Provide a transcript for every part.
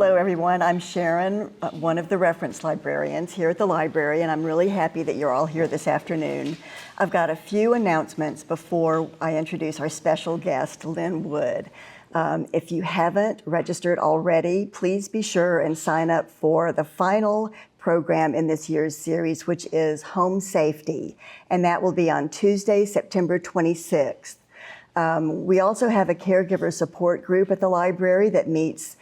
Hello, everyone. I'm Sharon, one of the reference librarians here at the library, and I'm really happy that you're all here this afternoon. I've got a few announcements before I introduce our special guest, Lynn Wood. If you haven't registered already, please be sure and sign up for the final program in this year's series, which is Home Safety, and that will be on Tuesday, September 26th. We also have a caregiver support group at the library that meets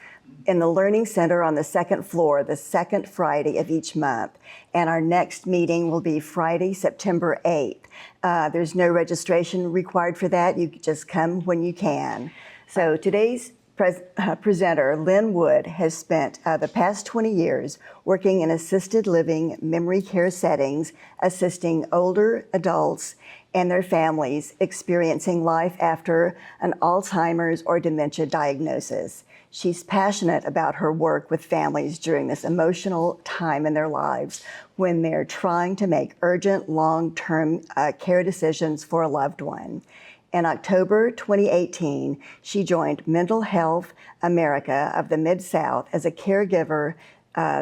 in the Learning Center on the second floor, the second Friday of each month. And our next meeting will be Friday, September 8th. There's no registration required for that. You just come when you can. So today's presenter, Lynn Wood, has spent the past 20 years working in assisted living memory care settings, assisting older adults and their families experiencing life after an Alzheimer's or dementia diagnosis. She's passionate about her work with families during this emotional time in their lives when they're trying to make urgent, long-term care decisions for a loved one. In October 2018, she joined Mental Health America of the Mid-South as a caregiver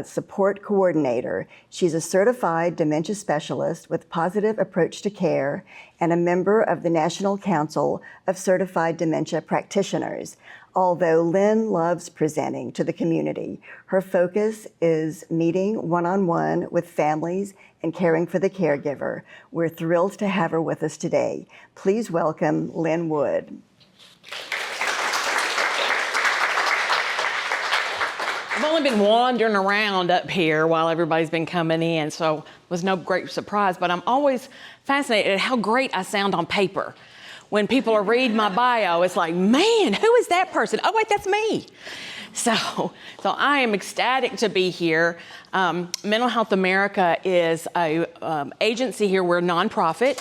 support coordinator. She's a certified dementia specialist with positive approach to care and a member of the National Council of Certified Dementia Practitioners. Although Lynn loves presenting to the community, her focus is meeting one-on-one with families and caring for the caregiver. We're thrilled to have her with us today. Please welcome Lynn Wood. I've only been wandering around up here while everybody's been coming in, so it was no great surprise, but I'm always fascinated at how great I sound on paper. When people are reading my bio, it's like, man, who is that person? Oh, wait, that's me. So I am ecstatic to be here. Mental Health America is a agency here. We're a nonprofit,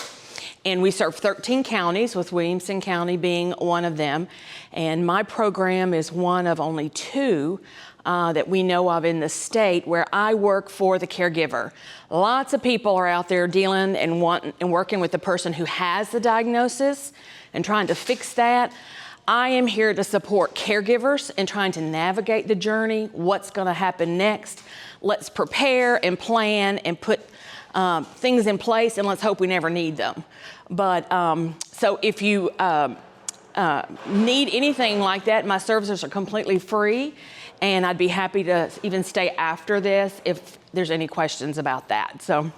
and we serve 13 counties, with Williamson County being one of them. And my program is one of only two that we know of in the state where I work for the caregiver. Lots of people are out there dealing and working with the person who has the diagnosis and trying to fix that. I am here to support caregivers in trying to navigate the journey, what's going to happen next. Let's prepare and plan and put things in place, and let's hope we never need them. But so if you need anything like that, my services are completely free. And I'd be happy to even stay after this if there's any questions about that. So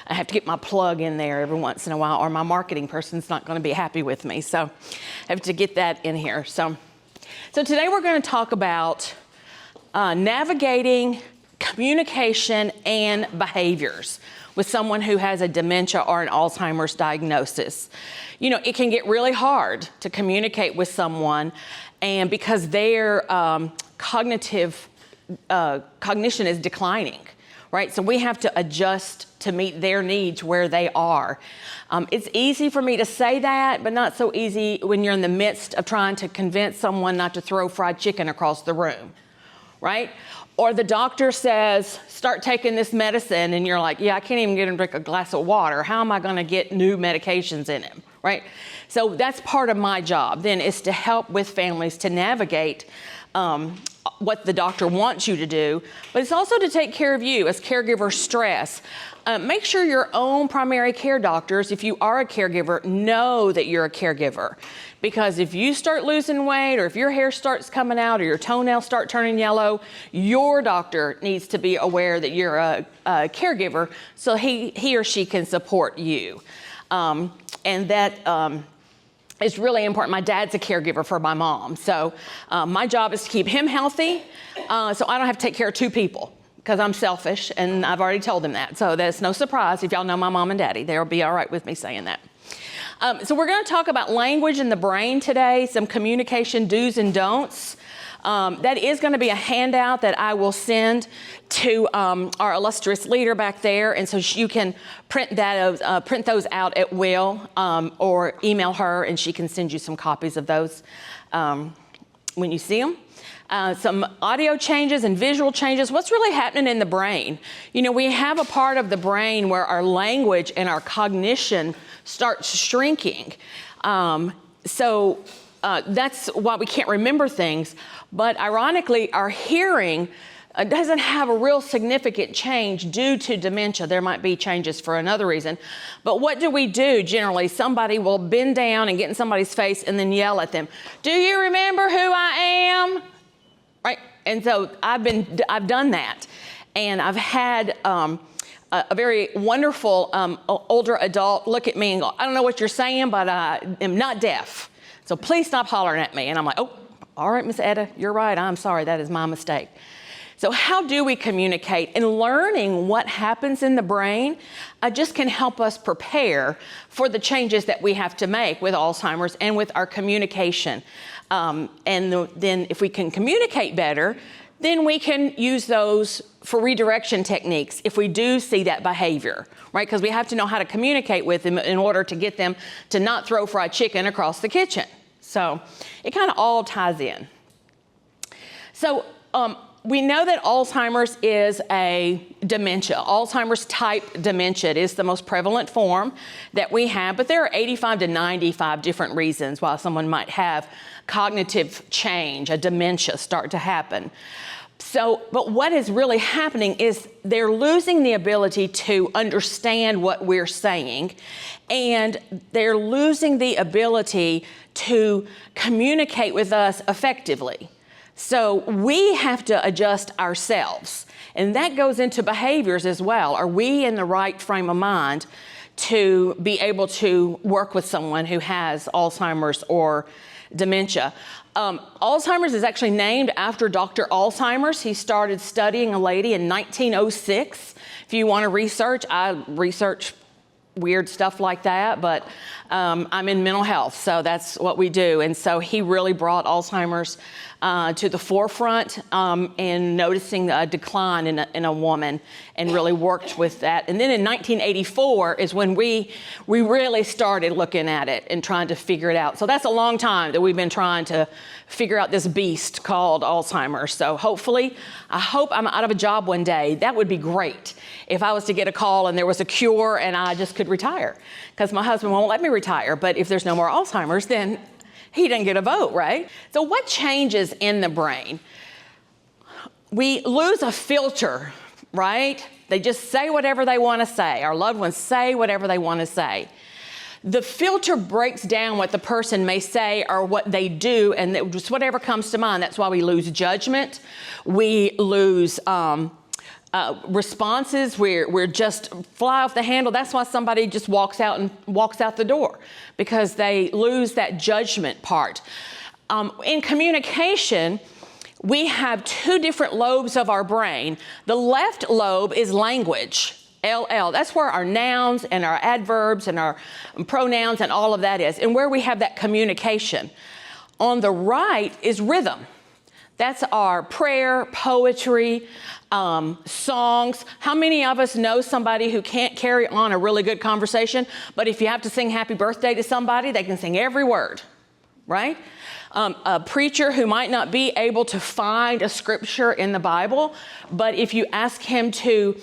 I have to get my plug in there every once in a while, or my marketing person's not going to be happy with me. So I have to get that in here. So today we're going to talk about navigating communication and behaviors with someone who has a dementia or an Alzheimer's diagnosis. You know, it can get really hard to communicate with someone, and because their cognition is declining, right? So we have to adjust to meet their needs where they are. It's easy for me to say that, but not so easy when you're in the midst of trying to convince someone not to throw fried chicken across the room, right? Or the doctor says, start taking this medicine, and you're like, yeah, I can't even get him to drink a glass of water. How am I going to get new medications in him, right? So that's part of my job then, is to help with families to navigate what the doctor wants you to do, but it's also to take care of you as caregiver stress. Make sure your own primary care doctors, if you are a caregiver, know that you're a caregiver. Because if you start losing weight, or if your hair starts coming out, or your toenails start turning yellow, your doctor needs to be aware that you're a caregiver, so he or she can support you. And that it's really important. My dad's a caregiver for my mom. So my job is to keep him healthy, so I don't have to take care of two people, because I'm selfish, and I've already told them that. So that's no surprise if y'all know my mom and daddy. They'll be all right with me saying that. So we're going to talk about language in the brain today, some communication do's and don'ts. That is going to be a handout that I will send to our illustrious leader back there, and so you can print those out at will, or email her, and she can send you some copies of those when you see them. Some audio changes and visual changes. What's really happening in the brain? You know, we have a part of the brain where our language and our cognition starts shrinking. that's why we can't remember things. But ironically, our hearing doesn't have a real significant change due to dementia. There might be changes for another reason. But what do we do generally? Somebody will bend down and get in somebody's face and then yell at them, "Do you remember who I am?" Right? And so I've done that. And I've had a very wonderful older adult look at me and go, "I don't know what you're saying, but I am not deaf. So please stop hollering at me." And I'm like, "Oh, all right, Miss Etta, you're right. I'm sorry. That is my mistake." So how do we communicate? And learning what happens in the brain just can help us prepare for the changes that we have to make with Alzheimer's and with our communication. Then if we can communicate better, then we can use those for redirection techniques if we do see that behavior, right? Because we have to know how to communicate with them in order to get them to not throw fried chicken across the kitchen. So it kind of all ties in. So we know that Alzheimer's is a dementia. Alzheimer's type dementia. It is the most prevalent form that we have, but there are 85 to 95 different reasons why someone might have cognitive change, a dementia start to happen. So, but what is really happening is they're losing the ability to understand what we're saying, and they're losing the ability to communicate with us effectively. So we have to adjust ourselves, and that goes into behaviors as well. Are we in the right frame of mind to be able to work with someone who has Alzheimer's or dementia? Alzheimer's is actually named after Dr. Alzheimer's. He started studying a lady in 1906. If you want to research, I research weird stuff like that, but I'm in mental health, so that's what we do. And so he really brought Alzheimer's to the forefront in noticing a decline in a woman, and really worked with that. And then in 1984 is when we really started looking at it and trying to figure it out. So that's a long time that we've been trying to figure out this beast called Alzheimer's. So hopefully, I hope I'm out of a job one day. That would be great if I was to get a call and there was a cure and I just could retire, because my husband won't let me retire. But if there's no more Alzheimer's, then he didn't get a vote, right? So what changes in the brain? We lose a filter, right? They just say whatever they want to say. Our loved ones say whatever they want to say. The filter breaks down what the person may say or what they do, and just whatever comes to mind. That's why we lose judgment. We lose responses. We're just fly off the handle. That's why somebody just walks out the door, because they lose that judgment part. In communication, we have two different lobes of our brain. The left lobe is language, LL. That's where our nouns and our adverbs and our pronouns and all of that is, and where we have that communication. On the right is rhythm. That's our prayer, poetry, songs. How many of us know somebody who can't carry on a really good conversation, but if you have to sing happy birthday to somebody, they can sing every word, right? A preacher who might not be able to find a scripture in the Bible, but if you ask him to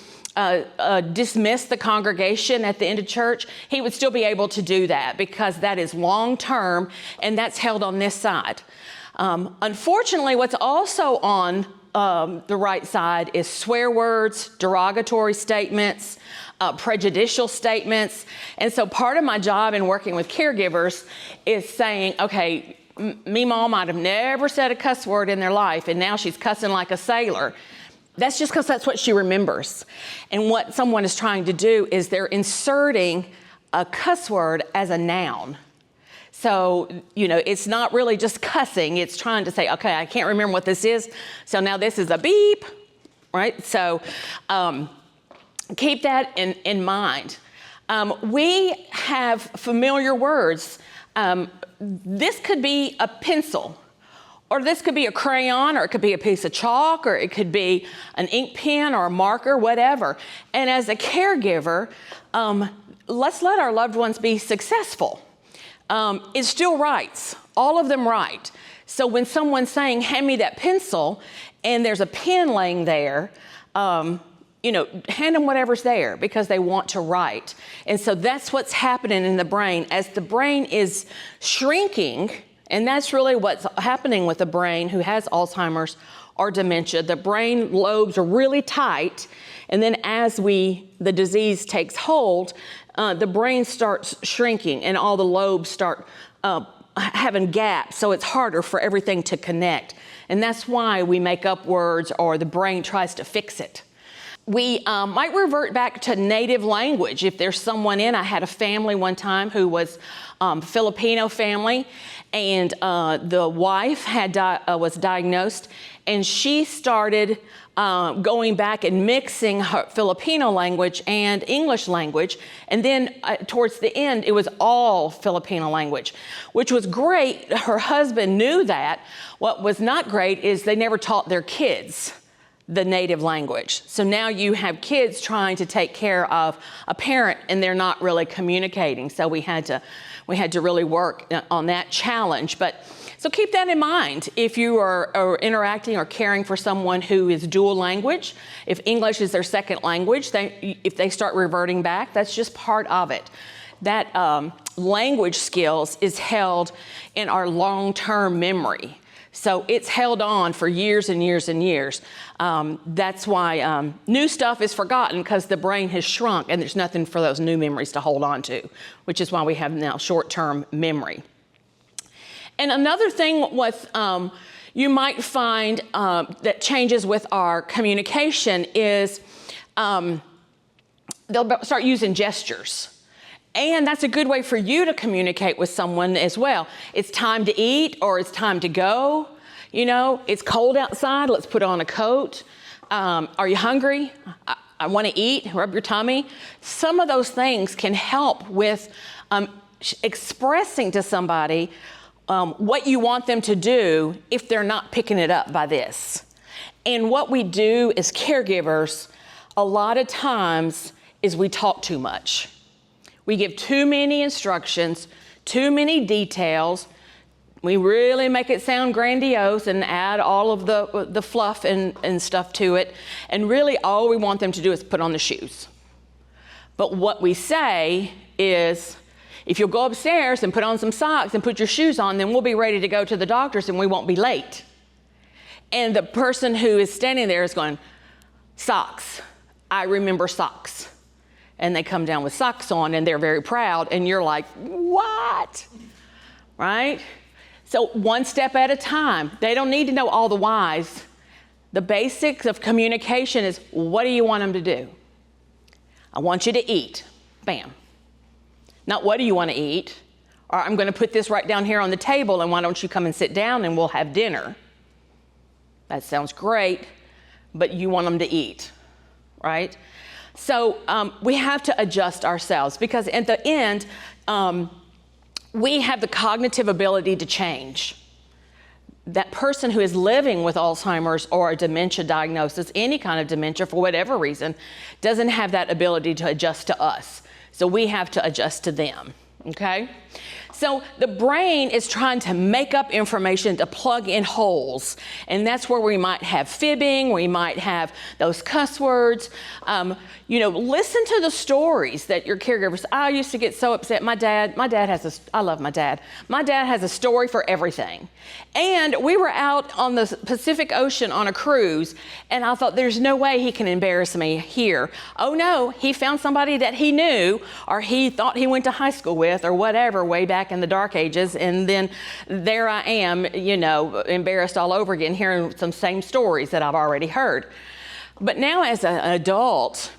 dismiss the congregation at the end of church, he would still be able to do that, because that is long term and that's held on this side. Unfortunately, what's also on the right side is swear words, derogatory statements, prejudicial statements. And so part of my job in working with caregivers is saying, okay, me mom might have never said a cuss word in their life, and now she's cussing like a sailor. That's just because that's what she remembers. And what someone is trying to do is they're inserting a cuss word as a noun. So, it's not really just cussing. It's trying to say, okay, I can't remember what this is, so now this is a beep, right? So keep that in mind. We have familiar words. This could be a pencil, or this could be a crayon, or it could be a piece of chalk, or it could be an ink pen or a marker, whatever. And as a caregiver, let's let our loved ones be successful. It still writes. All of them write. So when someone's saying, hand me that pencil, and there's a pen laying there, hand them whatever's there, because they want to write. And so that's what's happening in the brain. As the brain is shrinking, And that's really what's happening with the brain who has Alzheimer's or dementia. The brain lobes are really tight, and then as the disease takes hold, the brain starts shrinking and all the lobes start having gaps, so it's harder for everything to connect. And that's why we make up words or the brain tries to fix it. We might revert back to native language. If there's someone I had a family one time who was Filipino family, and the wife was diagnosed, and she started going back and mixing her Filipino language and English language. And then towards the end, it was all Filipino language, which was great. Her husband knew that. What was not great is they never taught their kids the native language. So now you have kids trying to take care of a parent and they're not really communicating. So we had to really work on that challenge. But so keep that in mind if you are interacting or caring for someone who is dual language. If English is their second language, if they start reverting back, that's just part of it. That language skills is held in our long-term memory. So it's held on for years and years and years. That's why new stuff is forgotten, because the brain has shrunk and there's nothing for those new memories to hold on to, which is why we have now short-term memory. And another thing with you might find that changes with our communication is they'll start using gestures. And that's a good way for you to communicate with someone as well. It's time to eat, or it's time to go. You know, it's cold outside, let's put on a coat. Are you hungry? I want to eat, rub your tummy. Some of those things can help with expressing to somebody what you want them to do if they're not picking it up by this. And what we do as caregivers, a lot of times, is we talk too much. We give too many instructions, too many details. We really make it sound grandiose and add all of the fluff and stuff to it. And really all we want them to do is put on the shoes. But what we say is, if you'll go upstairs and put on some socks and put your shoes on, then we'll be ready to go to the doctor's and we won't be late. And the person who is standing there is going, socks. I remember socks. And they come down with socks on and they're very proud, and you're like, what? Right? So one step at a time. They don't need to know all the whys. The basics of communication is, what do you want them to do? I want you to eat. Bam. Not what do you want to eat? Or I'm going to put this right down here on the table, and why don't you come and sit down and we'll have dinner? That sounds great, but you want them to eat, right? So we have to adjust ourselves, because at the end, we have the cognitive ability to change. That person who is living with Alzheimer's or a dementia diagnosis, any kind of dementia for whatever reason, doesn't have that ability to adjust to us. So we have to adjust to them, okay? So the brain is trying to make up information to plug in holes. And that's where we might have fibbing, we might have those cuss words. You know, listen to the stories that your caregivers, I used to get so upset. My dad I love my dad. My dad has a story for everything. And we were out on the Pacific Ocean on a cruise, and I thought, there's no way he can embarrass me here. Oh no, he found somebody that he knew, or he thought he went to high school with, or whatever, way back in the dark ages, and then there I am, you know, embarrassed all over again, hearing some same stories that I've already heard. But now as an adult,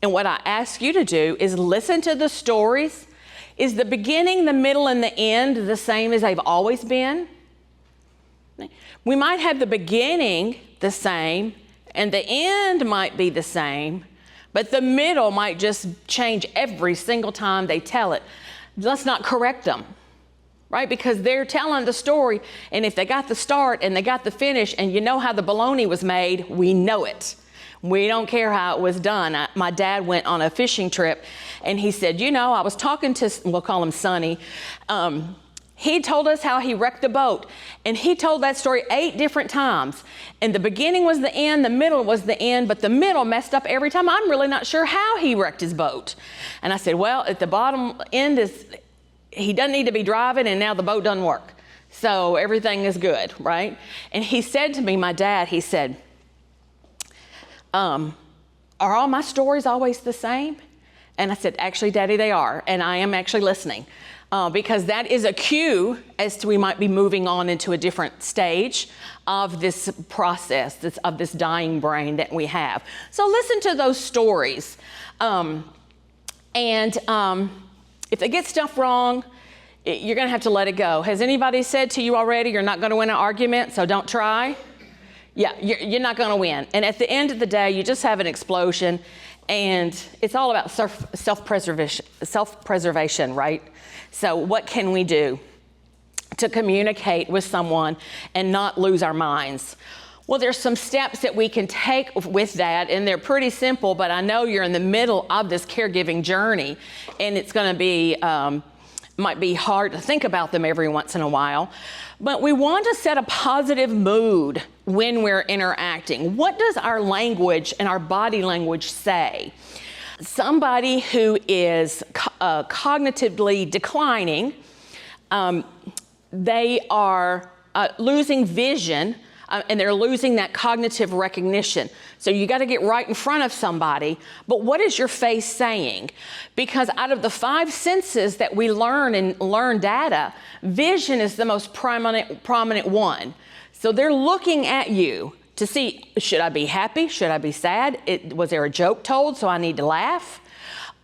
and what I ask you to do is listen to the stories. Is the beginning, the middle, and the end the same as they've always been? We might have the beginning the same, and the end might be the same, but the middle might just change every single time they tell it. Let's not correct them, right? Because they're telling the story, and if they got the start and they got the finish, and you know how the bologna was made, we know it. We don't care how it was done. My dad went on a fishing trip, and he said, you know, I was talking to, we'll call him Sonny. He told us how he wrecked the boat, and he told that story 8 different times. And the beginning was the end, the middle was the end, but the middle messed up every time. I'm really not sure how he wrecked his boat. And I said, well, at the bottom end is, he doesn't need to be driving, and now the boat doesn't work. So everything is good, right? And he said to me, my dad, he said, are all my stories always the same? And I said, actually, Daddy, they are. And I am actually listening because that is a cue as to we might be moving on into a different stage of this process, of this dying brain that we have. So listen to those stories. If they get stuff wrong, you're going to have to let it go. Has anybody said to you already, you're not going to win an argument, so don't try? Yeah, you're not going to win. And at the end of the day, you just have an explosion, and it's all about self-preservation, right? So what can we do to communicate with someone and not lose our minds? Well, there's some steps that we can take with that, and they're pretty simple, but I know you're in the middle of this caregiving journey, and it's going to be, might be hard to think about them every once in a while. But we want to set a positive mood when we're interacting. What does our language and our body language say? Somebody who is cognitively declining, they are losing vision, and they're losing that cognitive recognition. So you got to get right in front of somebody, but what is your face saying? Because out of the 5 senses that we learn and learn data, vision is the most prominent one. So they're looking at you to see, should I be happy? Should I be sad? Was there a joke told so I need to laugh?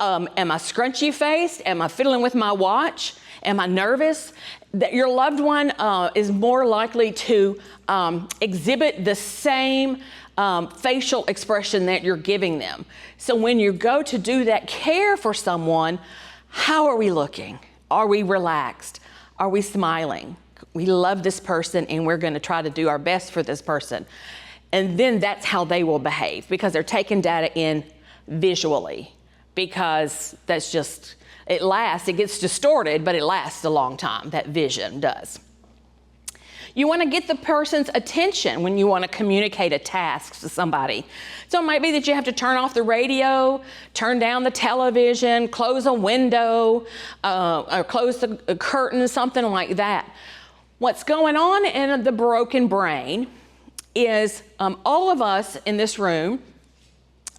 Am I scrunchy faced? Am I fiddling with my watch? Am I nervous? That your loved one is more likely to exhibit the same facial expression that you're giving them. So when you go to do that care for someone, how are we looking? Are we relaxed? Are we smiling? We love this person and we're going to try to do our best for this person. And then that's how they will behave, because they're taking data in visually, because that's just, it lasts, it gets distorted, but it lasts a long time, that vision does. You want to get the person's attention when you want to communicate a task to somebody. So it might be that you have to turn off the radio, turn down the television, close a window, or close the curtain, something like that. What's going on in the broken brain is all of us in this room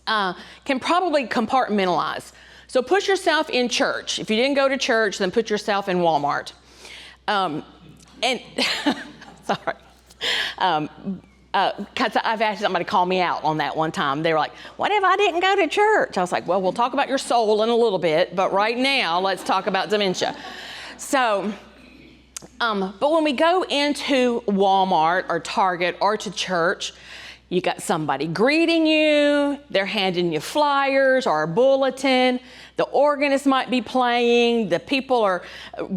can probably compartmentalize. So put yourself in church. If you didn't go to church, then put yourself in Walmart. Sorry. Because I've had somebody call me out on that one time. They were like, what if I didn't go to church? I was like, well, we'll talk about your soul in a little bit, but right now, let's talk about dementia. So, but when we go into Walmart or Target or to church, you got somebody greeting you, they're handing you flyers or a bulletin, the organist might be playing, the people are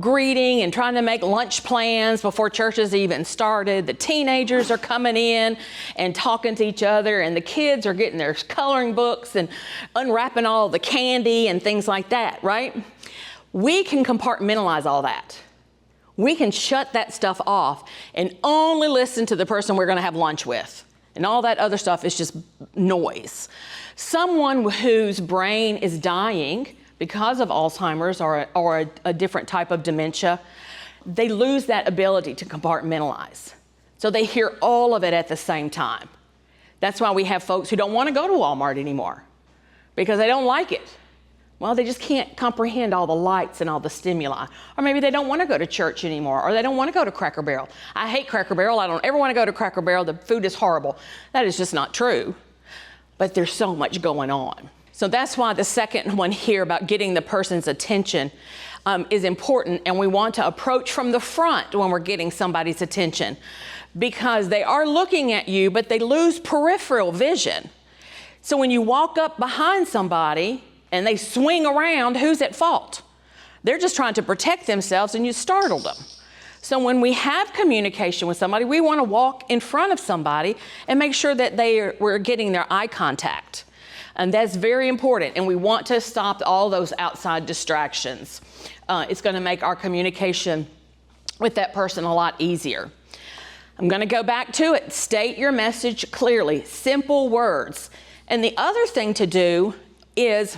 greeting and trying to make lunch plans before church has even started, the teenagers are coming in and talking to each other, and the kids are getting their coloring books and unwrapping all the candy and things like that, right? We can compartmentalize all that. We can shut that stuff off and only listen to the person we're going to have lunch with. And all that other stuff is just noise. Someone whose brain is dying because of Alzheimer's or a different type of dementia, they lose that ability to compartmentalize. So they hear all of it at the same time. That's why we have folks who don't want to go to Walmart anymore because they don't like it. Well, they just can't comprehend all the lights and all the stimuli. Or maybe they don't want to go to church anymore, or they don't want to go to Cracker Barrel. I hate Cracker Barrel. I don't ever want to go to Cracker Barrel. The food is horrible. That is just not true. But there's so much going on. So that's why the second one here about getting the person's attention is important, and we want to approach from the front when we're getting somebody's attention, because they are looking at you, but they lose peripheral vision. So when you walk up behind somebody and they swing around, who's at fault? They're just trying to protect themselves and you startled them. So when we have communication with somebody, we want to walk in front of somebody and make sure that we're getting their eye contact. And that's very important. And we want to stop all those outside distractions. It's going to make our communication with that person a lot easier. I'm going to go back to it. State your message clearly, simple words. And the other thing to do is,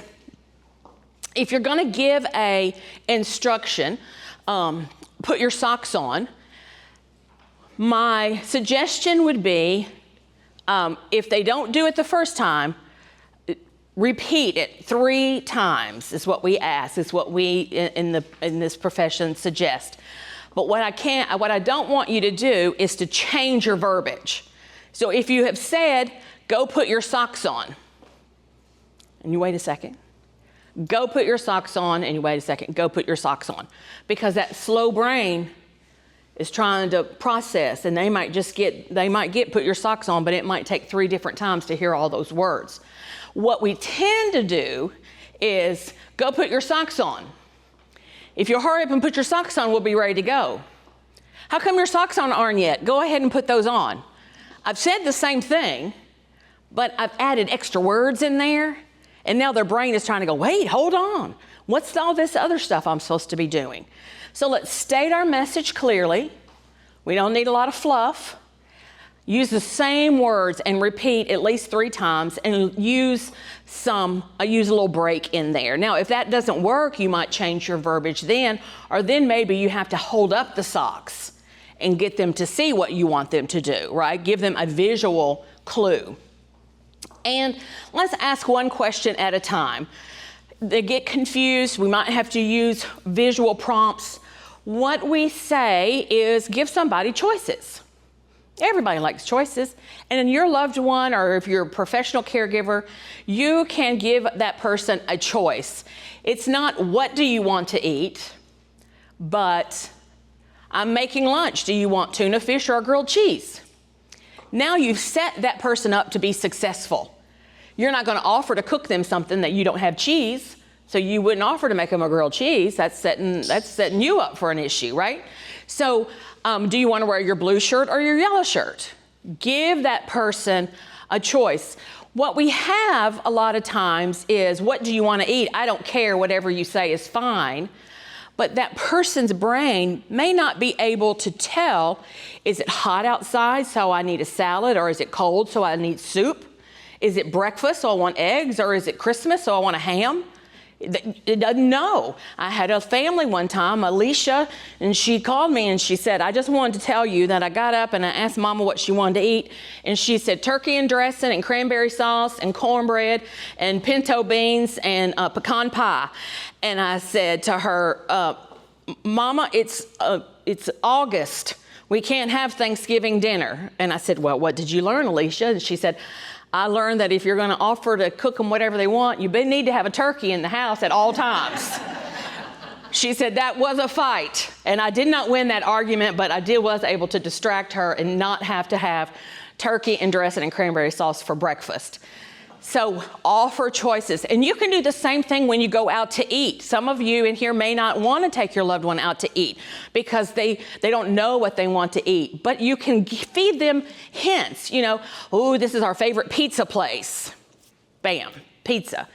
if you're going to give a instruction, put your socks on, My suggestion would be, if they don't do it the first time, repeat it 3 times is what we ask, is what we in this profession suggest. But what I don't want you to do is to change your verbiage. So if you have said, go put your socks on, and you wait a second, go put your socks on, and you wait a second, go put your socks on. Because that slow brain is trying to process, and they might get put your socks on, but it might take 3 different times to hear all those words. What we tend to do is go put your socks on. If you hurry up and put your socks on, we'll be ready to go. How come your socks aren't yet? Go ahead and put those on. I've said the same thing, but I've added extra words in there, and now their brain is trying to go, wait, hold on. What's all this other stuff I'm supposed to be doing? So let's state our message clearly. We don't need a lot of fluff. Use the same words and repeat at least 3 times, and use a little break in there. Now, if that doesn't work, you might change your verbiage then, or then maybe you have to hold up the socks and get them to see what you want them to do, right? Give them a visual clue. And let's ask one question at a time. They get confused. We might have to use visual prompts. What we say is give somebody choices. Everybody likes choices. And in your loved one, or if you're a professional caregiver, you can give that person a choice. It's not what do you want to eat, but I'm making lunch. Do you want tuna fish or grilled cheese? Now you've set that person up to be successful. You're not going to offer to cook them something that you don't have cheese, so you wouldn't offer to make them a grilled cheese. That's setting you up for an issue, right? So do you want to wear your blue shirt or your yellow shirt? Give that person a choice. What we have a lot of times is, what do you want to eat? I don't care, whatever you say is fine. But that person's brain may not be able to tell, is it hot outside, so I need a salad, or is it cold, so I need soup? Is it breakfast, so I want eggs, or is it Christmas, so I want a ham? It doesn't know. I had a family one time, Alicia, and she called me and she said, I just wanted to tell you that I got up and I asked Mama what she wanted to eat, and she said turkey and dressing and cranberry sauce and cornbread and pinto beans and pecan pie. And I said to her, Mama, it's August. We can't have Thanksgiving dinner. And I said, well, what did you learn, Alicia? And she said, I learned that if you're going to offer to cook them whatever they want, you need to have a turkey in the house at all times. She said that was a fight, and I did not win that argument, but I was able to distract her and not have to have turkey and dressing and cranberry sauce for breakfast. So offer choices. And you can do the same thing when you go out to eat. Some of you in here may not want to take your loved one out to eat because they don't know what they want to eat. But you can feed them hints. You know, oh, this is our favorite pizza place. Bam, pizza.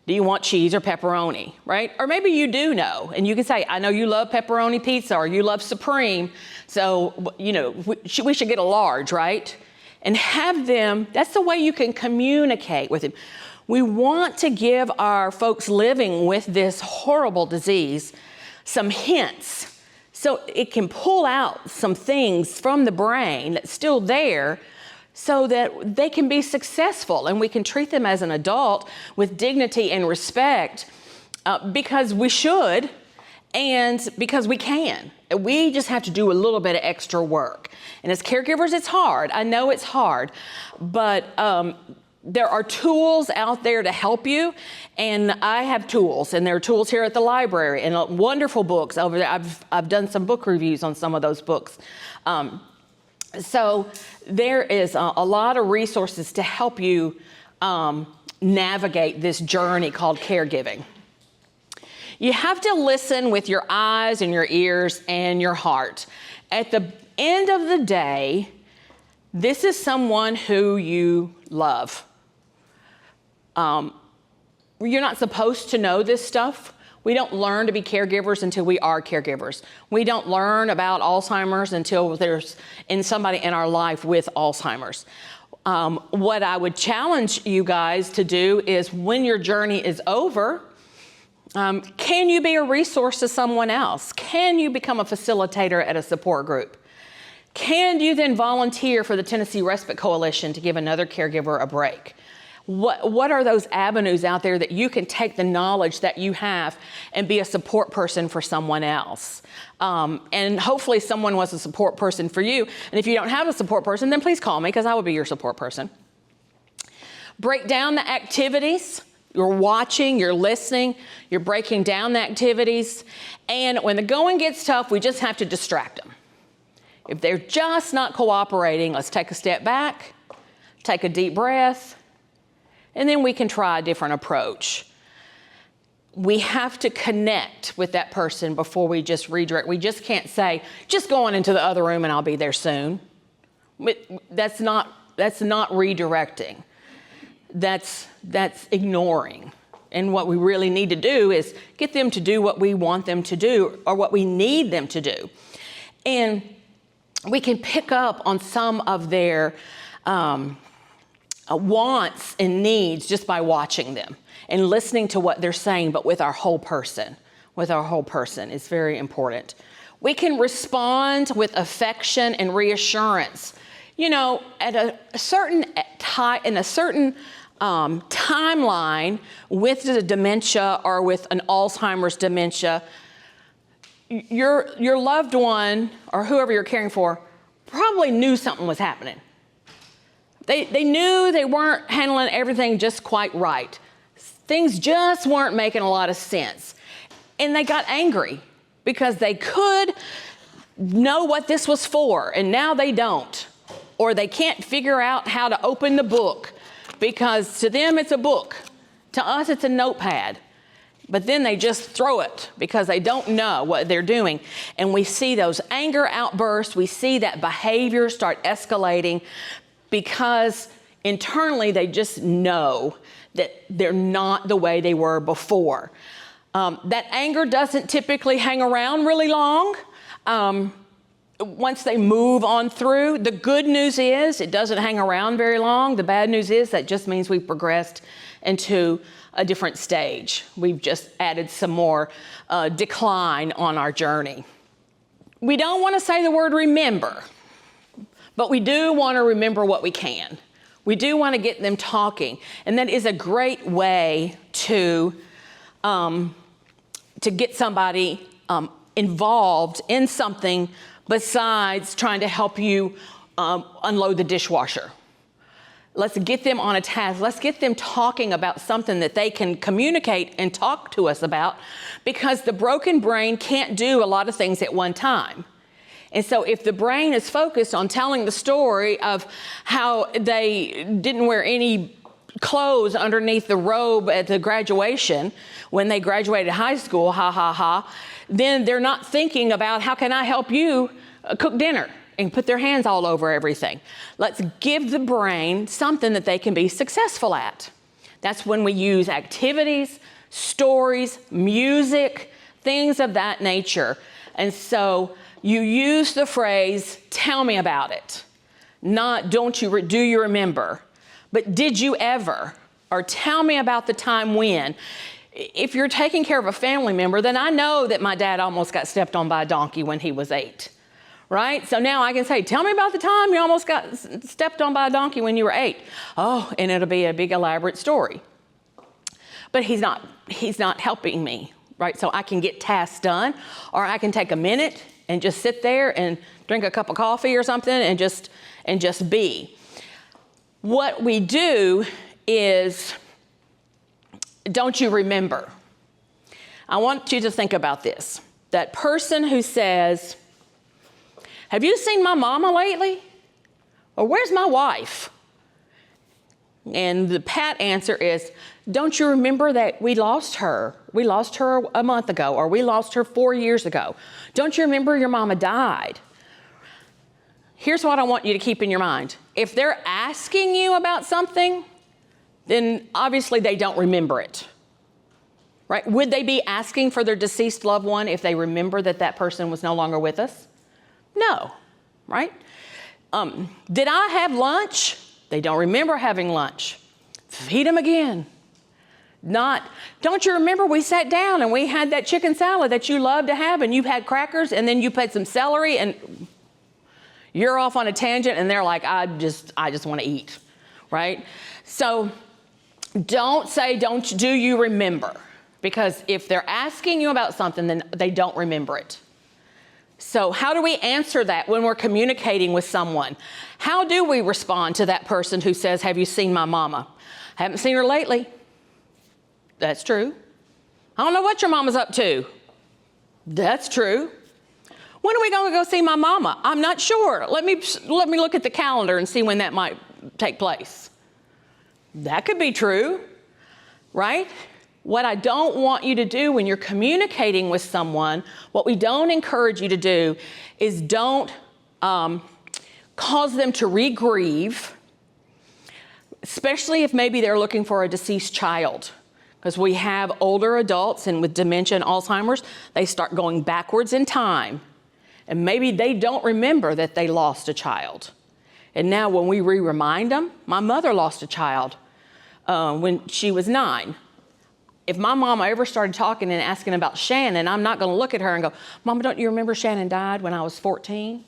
Do you want cheese or pepperoni, right? Or maybe you do know, and you can say, I know you love pepperoni pizza or you love Supreme, so, you know, we should get a large, right? And have them, that's the way you can communicate with them. We want to give our folks living with this horrible disease some hints so it can pull out some things from the brain that's still there so that they can be successful and we can treat them as an adult with dignity and respect because we should and because we can. We just have to do a little bit of extra work. And as caregivers, it's hard. I know it's hard, but there are tools out there to help you. And I have tools, and there are tools here at the library and wonderful books over there. I've done some book reviews on some of those books. So there is a lot of resources to help you navigate this journey called caregiving. You have to listen with your eyes and your ears and your heart. At the end of the day, this is someone who you love. You're not supposed to know this stuff. We don't learn to be caregivers until we are caregivers. We don't learn about Alzheimer's until there's somebody in our life with Alzheimer's. What I would challenge you guys to do is when your journey is over, can you be a resource to someone else? Can you become a facilitator at a support group? Can you then volunteer for the Tennessee Respite Coalition to give another caregiver a break? What are those avenues out there that you can take the knowledge that you have and be a support person for someone else? And hopefully someone was a support person for you. And if you don't have a support person, then please call me, because I will be your support person. Break down the activities. You're watching, you're listening, you're breaking down the activities. And when the going gets tough, we just have to distract them. If they're just not cooperating, let's take a step back, take a deep breath, and then we can try a different approach. We have to connect with that person before we just redirect. We just can't say, just go on into the other room and I'll be there soon. That's not redirecting. That's ignoring. And what we really need to do is get them to do what we want them to do or what we need them to do. And we can pick up on some of their wants and needs just by watching them and listening to what they're saying, but with our whole person. With our whole person is very important. We can respond with affection and reassurance. You know, at a certain time, in a certain timeline with the dementia or with an Alzheimer's dementia, your loved one or whoever you're caring for probably knew something was happening. They knew they weren't handling everything just quite right. Things just weren't making a lot of sense. And they got angry because they could know what this was for, and now they don't. Or they can't figure out how to open the book because to them it's a book. To us it's a notepad. But then they just throw it because they don't know what they're doing. And we see those anger outbursts. We see that behavior start escalating because internally they just know that they're not the way they were before. That anger doesn't typically hang around really long. Once they move on through, the good news is it doesn't hang around very long. The bad news is that just means we've progressed into a different stage. We've just added some more decline on our journey. We don't want to say the word remember, but we do want to remember what we can. We do want to get them talking, and that is a great way to get somebody involved in something besides trying to help you unload the dishwasher. Let's get them on a task. Let's get them talking about something that they can communicate and talk to us about, because the broken brain can't do a lot of things at one time. And so if the brain is focused on telling the story of how they didn't wear any clothes underneath the robe at the graduation when they graduated high school, then they're not thinking about how can I help you cook dinner and put their hands all over everything. Let's give the brain something that they can be successful at. That's when we use activities, stories, music, things of that nature. And so you use the phrase, tell me about it. Not do you remember, but did you ever? Or tell me about the time when. If you're taking care of a family member, then I know that my dad almost got stepped on by a donkey when he was 8, right? So now I can say, tell me about the time you almost got stepped on by a donkey when you were 8. Oh, and it'll be a big elaborate story. But he's not helping me, right? So I can get tasks done, or I can take a minute and just sit there and drink a cup of coffee or something and just be. What we do is, don't you remember? I want you to think about this. That person who says, have you seen my mama lately? Or where's my wife? And the pat answer is, don't you remember that we lost her? We lost her a month ago, or we lost her 4 years ago. Don't you remember your mama died? Here's what I want you to keep in your mind. If they're asking you about something, then obviously they don't remember it, right? Would they be asking for their deceased loved one if they remember that that person was no longer with us? No, right? Did I have lunch? They don't remember having lunch. Feed them again. Don't you remember we sat down and we had that chicken salad that you love to have, and you had crackers, and then you put some celery, and You're off on a tangent and they're like, I just want to eat, right? So don't say, do you remember? Because if they're asking you about something, then they don't remember it. So how do we answer that when we're communicating with someone? How do we respond to that person who says, have you seen my mama? Haven't seen her lately. That's true. I don't know what your mama's up to. That's true. When are we going to go see my mama? I'm not sure. Let me look at the calendar and see when that might take place. That could be true, right? What I don't want you to do when you're communicating with someone, what we don't encourage you to do is don't cause them to re-grieve, especially if maybe they're looking for a deceased child. Because we have older adults, and with dementia and Alzheimer's, they start going backwards in time. And maybe they don't remember that they lost a child. And now when we remind them, my mother lost a child when she was 9. If my mama ever started talking and asking about Shannon, I'm not going to look at her and go, Mama, don't you remember Shannon died when I was 14?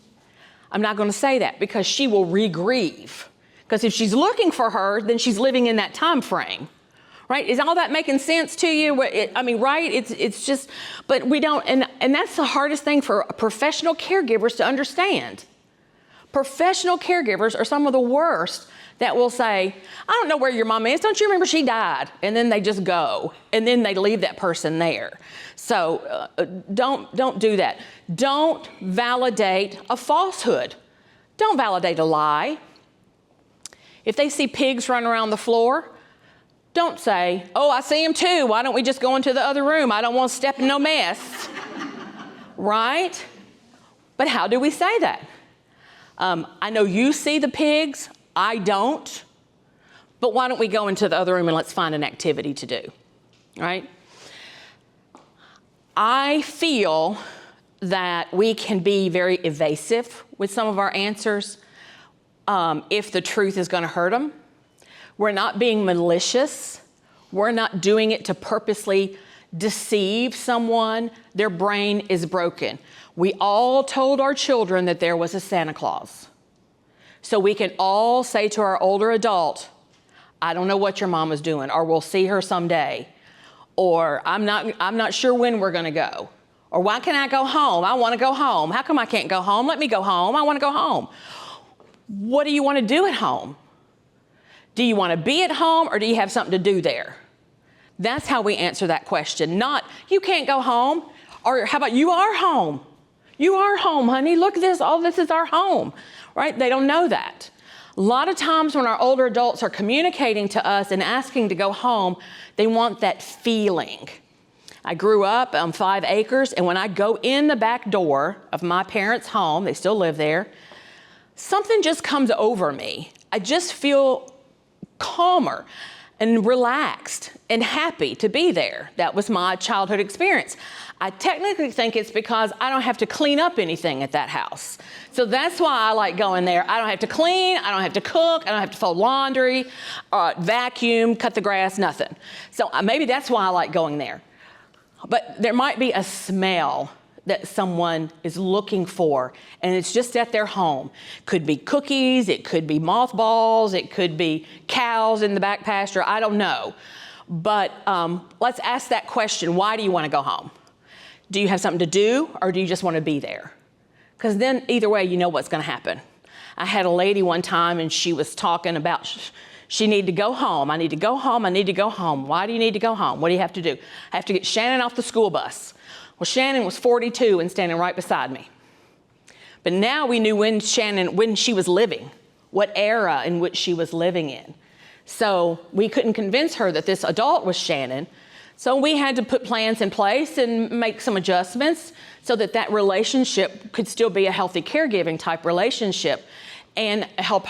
I'm not going to say that, because she will re-grieve. Because if she's looking for her, then she's living in that time frame, right? Is all that making sense to you? Right? It's just, but we don't, and that's the hardest thing for professional caregivers to understand. Professional caregivers are some of the worst that will say, I don't know where your mom is. Don't you remember she died? And then they just go, and then they leave that person there. So don't do that. Don't validate a falsehood. Don't validate a lie. If they see pigs running around the floor, don't say, oh, I see them too. Why don't we just go into the other room? I don't want to step in no mess. Right? But how do we say that? I know you see the pigs. I don't. But why don't we go into the other room and let's find an activity to do, right? I feel that we can be very evasive with some of our answers if the truth is going to hurt them. We're not being malicious. We're not doing it to purposely deceive someone. Their brain is broken. We all told our children that there was a Santa Claus. So we can all say to our older adult, I don't know what your mama's doing, or we'll see her someday, or I'm not sure when we're going to go, or why can't I go home? I want to go home. How come I can't go home? Let me go home. I want to go home. What do you want to do at home? Do you want to be at home, or do you have something to do there? That's how we answer that question. Not, you can't go home, or how about you are home? You are home, honey. Look at this. All this is our home, right? They don't know that. A lot of times when our older adults are communicating to us and asking to go home, they want that feeling. I grew up on 5 acres, and when I go in the back door of my parents' home, they still live there, something just comes over me. I just feel calmer and relaxed and happy to be there. That was my childhood experience. I technically think it's because I don't have to clean up anything at that house. So that's why I like going there. I don't have to clean, I don't have to cook, I don't have to fold laundry, vacuum, cut the grass, nothing. So maybe that's why I like going there. But there might be a smell that someone is looking for, and it's just at their home. Could be cookies, it could be mothballs, it could be cows in the back pasture, I don't know. But let's ask that question, why do you want to go home? Do you have something to do, or do you just want to be there? Because then either way, you know what's going to happen. I had a lady one time, and she was talking about she needed to go home. I need to go home, I need to go home. Why do you need to go home? What do you have to do? I have to get Shannon off the school bus. Well, Shannon was 42 and standing right beside me. But now we knew when she was living, what era in which she was living in. So we couldn't convince her that this adult was Shannon. So we had to put plans in place and make some adjustments so that that relationship could still be a healthy caregiving type relationship, and help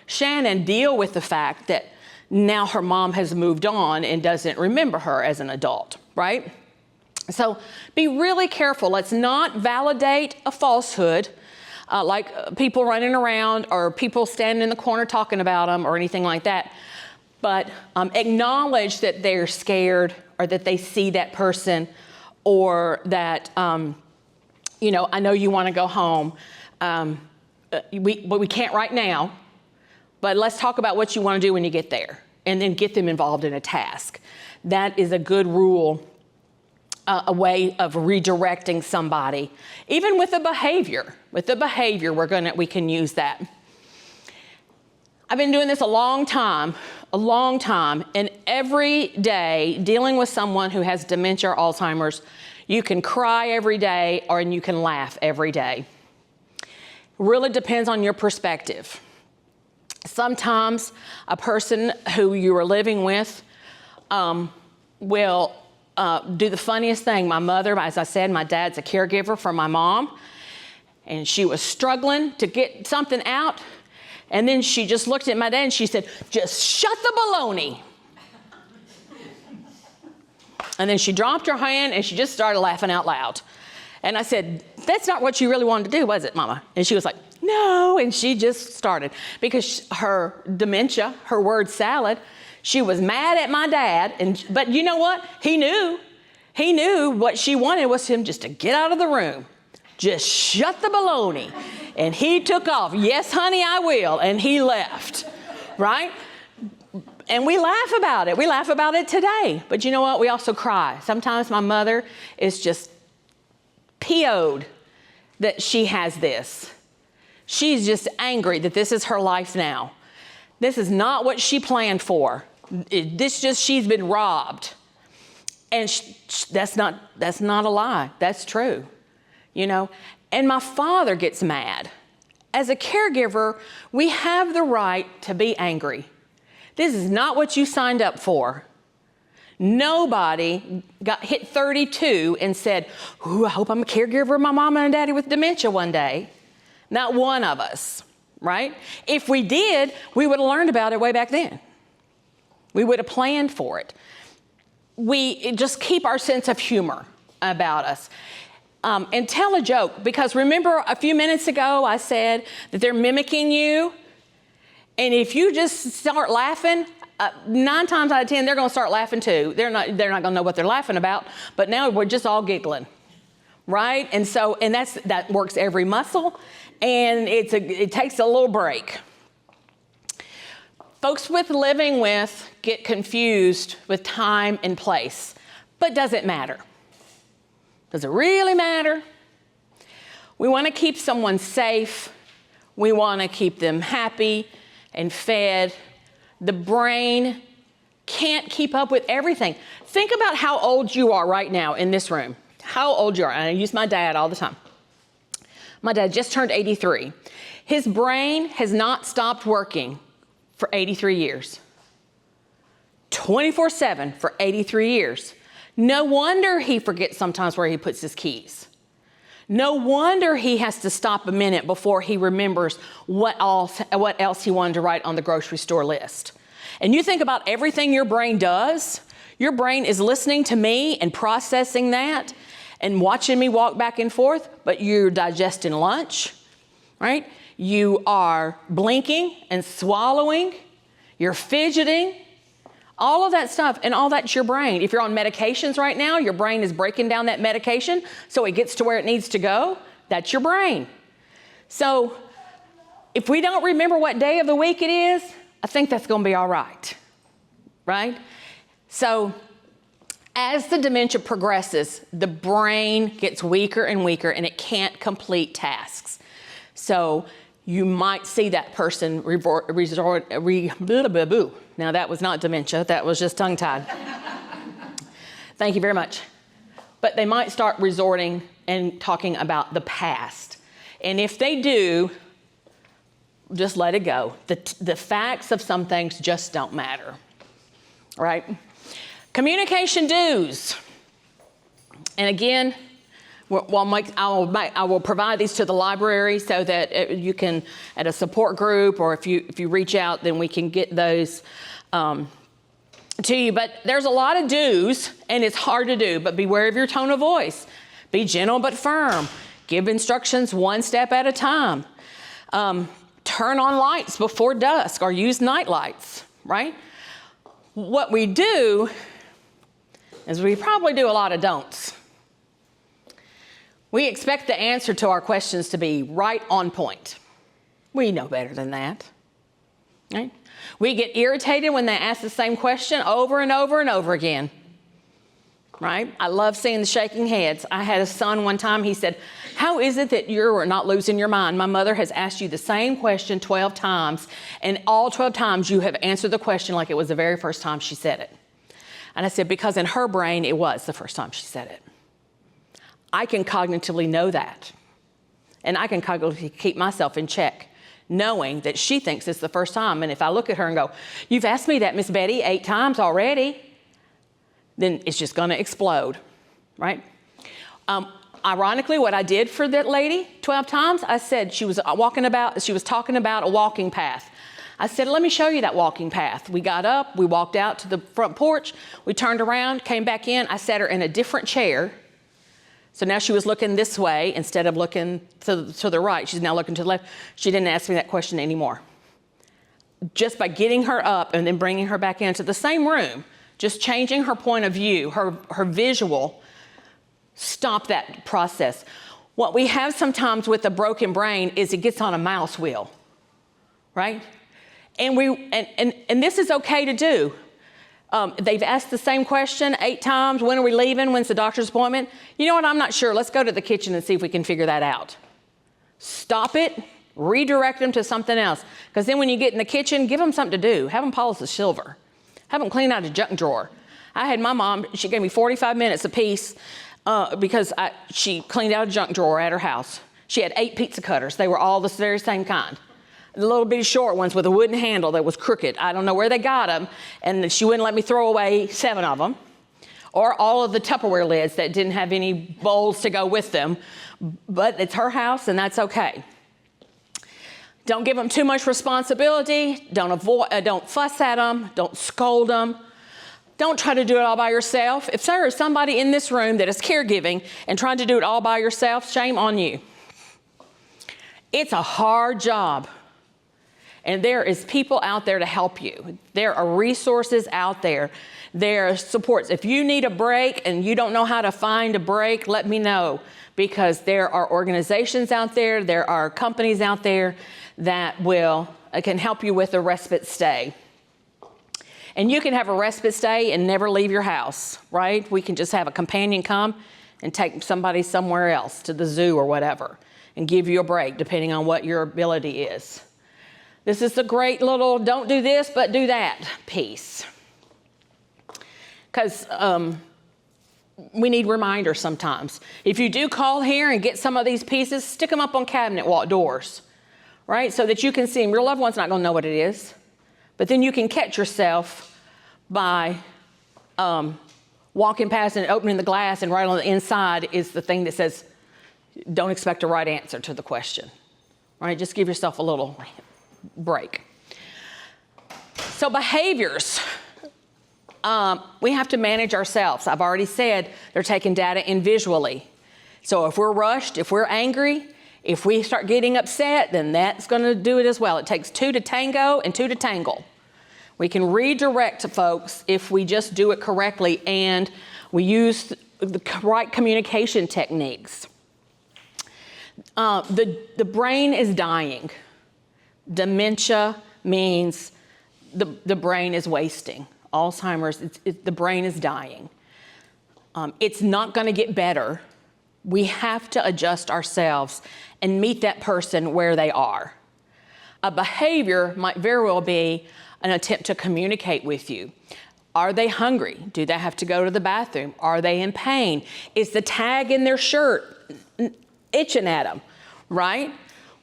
Shannon deal with the fact that now her mom has moved on and doesn't remember her as an adult, right? So be really careful. Let's not validate a falsehood, like people running around or people standing in the corner talking about them or anything like that. But acknowledge that they're scared, or that they see that person, or that, I know you want to go home. But we can't right now. But let's talk about what you want to do when you get there, and then get them involved in a task. That is a good rule, a way of redirecting somebody. Even with the behavior. With the behavior, we can use that. I've been doing this a long time, and every day dealing with someone who has dementia or Alzheimer's, you can cry every day or you can laugh every day. Really depends on your perspective. Sometimes a person who you are living with will do the funniest thing. My mother, as I said, my dad's a caregiver for my mom, and she was struggling to get something out, and then she just looked at my dad and she said, "Just shut the baloney." And then she dropped her hand and she just started laughing out loud. And I said, "That's not what you really wanted to do, was it, Mama?" And she was like, "No," and she just started. Because her dementia, her word salad, she was mad at my dad, but you know what? He knew what she wanted was him just to get out of the room. Just shut the baloney. And he took off. "Yes, honey, I will." And he left, right? And we laugh about it. We laugh about it today. But you know what? We also cry. Sometimes my mother is just PO'd that she has this. She's just angry that this is her life now. This is not what she planned for. She's been robbed. And that's not a lie. That's true, you know. And my father gets mad. As a caregiver, we have the right to be angry. This is not what you signed up for. Nobody hit 32 and said, "Ooh, I hope I'm a caregiver of my mama and daddy with dementia one day." Not one of us, right? If we did, we would have learned about it way back then. We would have planned for it. We just keep our sense of humor about us. And tell a joke, because remember a few minutes ago I said that they're mimicking you? And if you just start laughing, 9 times out of 10, they're going to start laughing too. They're not going to know what they're laughing about, but now we're just all giggling, right? And that works every muscle, and it takes a little break. Folks with living with get confused with time and place, but does it matter? Does it really matter? We want to keep someone safe. We want to keep them happy and fed. The brain can't keep up with everything. Think about how old you are right now in this room. How old you are. And I use my dad all the time. My dad just turned 83. His brain has not stopped working for 83 years. 24/7 for 83 years. No wonder he forgets sometimes where he puts his keys. No wonder he has to stop a minute before he remembers what else he wanted to write on the grocery store list. And you think about everything your brain does. Your brain is listening to me and processing that and watching me walk back and forth, but you're digesting lunch, right? You are blinking and swallowing. You're fidgeting. All of that stuff, and all that's your brain. If you're on medications right now, your brain is breaking down that medication so it gets to where it needs to go. That's your brain. So if we don't remember what day of the week it is, I think that's going to be all right, right? So as the dementia progresses, the brain gets weaker and weaker, and it can't complete tasks. So you might see that person Now that was not dementia, that was just tongue-tied. Thank you very much. But they might start resorting and talking about the past. And if they do, just let it go. The facts of some things just don't matter, right? Communication dues. And again, I will provide these to the library so that you can, at a support group, or if you reach out, then we can get those to you. But there's a lot of do's, and it's hard to do, but beware of your tone of voice. Be gentle but firm. Give instructions one step at a time. Turn on lights before dusk, or use night lights, right? What we do is we probably do a lot of don'ts. We expect the answer to our questions to be right on point. We know better than that, right? We get irritated when they ask the same question over and over and over again, right? I love seeing the shaking heads. I had a son one time, he said, how is it that you're not losing your mind? My mother has asked you the same question 12 times, and all 12 times you have answered the question like it was the very first time she said it. And I said, because in her brain, it was the first time she said it. I can cognitively know that. And I can cognitively keep myself in check, knowing that she thinks it's the first time. And if I look at her and go, you've asked me that, Miss Betty, 8 times already, then it's just gonna explode, right? Ironically, what I did for that lady 12 times, I said, she was talking about a walking path. I said, let me show you that walking path. We got up, we walked out to the front porch, we turned around, came back in, I sat her in a different chair. So now she was looking this way instead of looking to the right. She's now looking to the left. She didn't ask me that question anymore. Just by getting her up and then bringing her back into the same room, just changing her point of view, her visual, stop that process. What we have sometimes with a broken brain is it gets on a mouse wheel, right? And this is okay to do. They've asked the same question 8 times. When are we leaving? When's the doctor's appointment? You know what? I'm not sure. Let's go to the kitchen and see if we can figure that out. Stop it. Redirect them to something else. Because then when you get in the kitchen, give them something to do. Have them polish the silver. Have them clean out a junk drawer. I had my mom, she gave me 45 minutes apiece because she cleaned out a junk drawer at her house. She had 8 pizza cutters. They were all the very same kind. The little bitty short ones with a wooden handle that was crooked. I don't know where they got them, and she wouldn't let me throw away 7 of them. Or all of the Tupperware lids that didn't have any bowls to go with them. But it's her house, and that's okay. Don't give them too much responsibility. Don't fuss at them. Don't scold them. Don't try to do it all by yourself. If there is somebody in this room that is caregiving and trying to do it all by yourself, shame on you. It's a hard job. And there is people out there to help you. There are resources out there. There are supports. If you need a break and you don't know how to find a break, let me know. Because there are organizations out there, there are companies out there that can help you with a respite stay. And you can have a respite stay and never leave your house, right? We can just have a companion come and take somebody somewhere else, to the zoo or whatever, and give you a break, depending on what your ability is. This is a great little don't do this, but do that piece. Because we need reminders sometimes. If you do call here and get some of these pieces, stick them up on cabinet wall doors, right? So that you can see them. Your loved one's not going to know what it is. But then you can catch yourself by walking past and opening the glass, and right on the inside is the thing that says, don't expect a right answer to the question, right? Just give yourself a little break. So behaviors, we have to manage ourselves. I've already said they're taking data in visually. So if we're rushed, if we're angry, if we start getting upset, then that's going to do it as well. It takes 2 to tango and 2 to tangle. We can redirect folks if we just do it correctly and we use the right communication techniques. The brain is dying. Dementia means the brain is wasting. Alzheimer's, the brain is dying. It's not going to get better. We have to adjust ourselves and meet that person where they are. A behavior might very well be an attempt to communicate with you. Are they hungry? Do they have to go to the bathroom? Are they in pain? Is the tag in their shirt itching at them, right?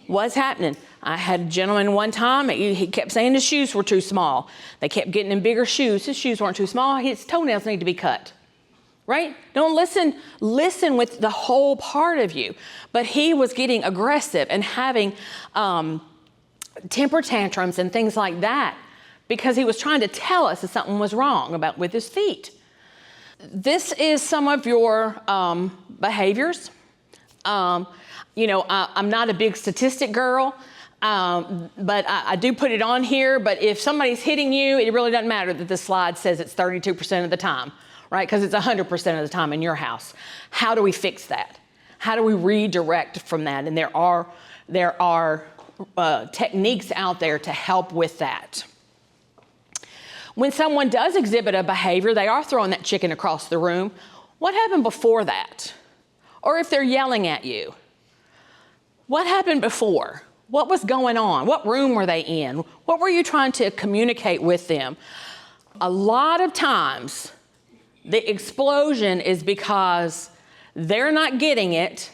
What's happening? I had a gentleman one time, he kept saying his shoes were too small. They kept getting him bigger shoes. His shoes weren't too small. His toenails need to be cut, right? Don't listen with the whole part of you. But he was getting aggressive and having temper tantrums and things like that because he was trying to tell us that something was wrong with his feet. This is some of your behaviors. I'm not a big statistic girl, but I do put it on here. But if somebody's hitting you, it really doesn't matter that the slide says it's 32% of the time, right? Because it's 100% of the time in your house. How do we fix that? How do we redirect from that? And there are techniques out there to help with that. When someone does exhibit a behavior, they are throwing that chicken across the room. What happened before that? Or if they're yelling at you, what happened before? What was going on? What room were they in? What were you trying to communicate with them? A lot of times, the explosion is because they're not getting it,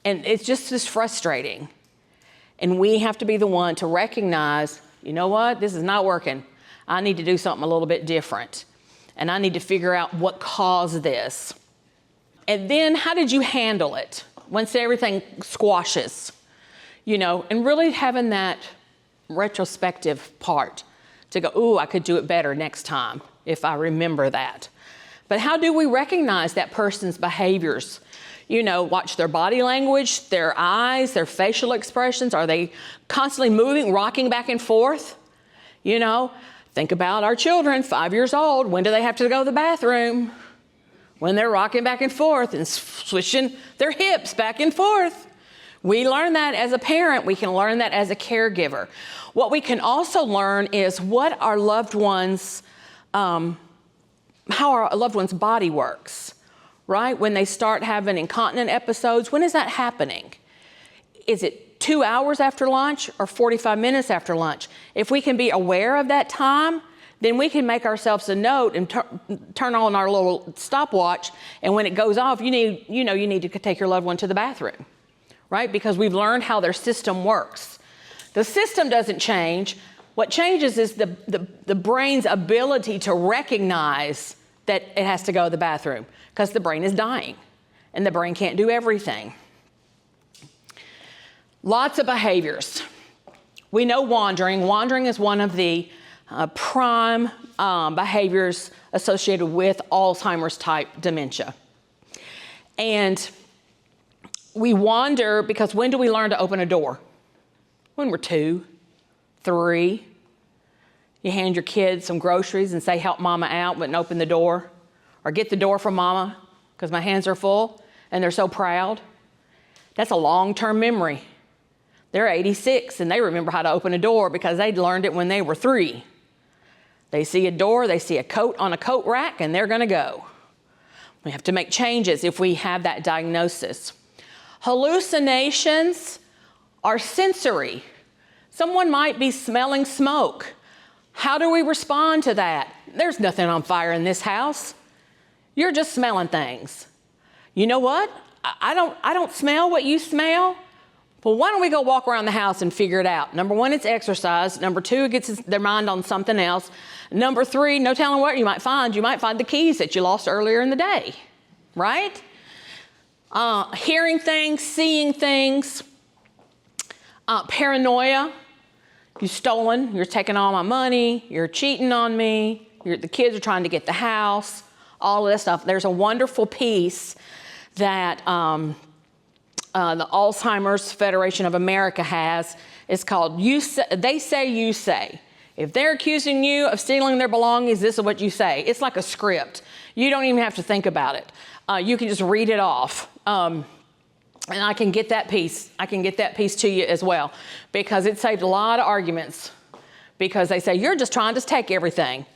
and it's just as frustrating. And we have to be the one to recognize, you know what, this is not working. I need to do something a little bit different. And I need to figure out what caused this. And then how did you handle it once everything squashes? You know, and really having that retrospective part to go, ooh, I could do it better next time if I remember that. But how do we recognize that person's behaviors? You know, watch their body language, their eyes, their facial expressions. Are they constantly moving, rocking back and forth? You know, think about our children, 5 years old. When do they have to go to the bathroom? When they're rocking back and forth and switching their hips back and forth. We learn that as a parent. We can learn that as a caregiver. What we can also learn is what our loved ones, how our loved one's body works, right? When they start having incontinent episodes, when is that happening? Is it 2 hours after lunch or 45 minutes after lunch? If we can be aware of that time, then we can make ourselves a note and turn on our little stopwatch. And when it goes off, you need to take your loved one to the bathroom, right? Because we've learned how their system works. The system doesn't change. What changes is the brain's ability to recognize that it has to go to the bathroom because the brain is dying and the brain can't do everything. Lots of behaviors. We know wandering. Wandering is one of the prime behaviors associated with Alzheimer's type dementia. And we wander because when do we learn to open a door? When we're 2, 3. You hand your kids some groceries and say, help mama out, but open the door. Or get the door from mama because my hands are full and they're so proud. That's a long-term memory. They're 86 and they remember how to open a door because they'd learned it when they were 3. They see a door, they see a coat on a coat rack, and they're gonna go. We have to make changes if we have that diagnosis. Hallucinations are sensory. Someone might be smelling smoke. How do we respond to that? There's nothing on fire in this house. You're just smelling things. You know what? I don't smell what you smell. Well, why don't we go walk around the house and figure it out? Number 1, it's exercise. Number 2, it gets their mind on something else. Number 3, no telling what you might find. You might find the keys that you lost earlier in the day, right? Hearing things, seeing things. Paranoia. You've stolen. You're taking all my money. You're cheating on me. The kids are trying to get the house. All of this stuff. There's a wonderful piece that the Alzheimer's Federation of America has. It's called They Say, You Say. If they're accusing you of stealing their belongings, this is what you say. It's like a script. You don't even have to think about it. You can just read it off. And I can get that piece. I can get that piece to you as well because it saved a lot of arguments because they say, you're just trying to take everything.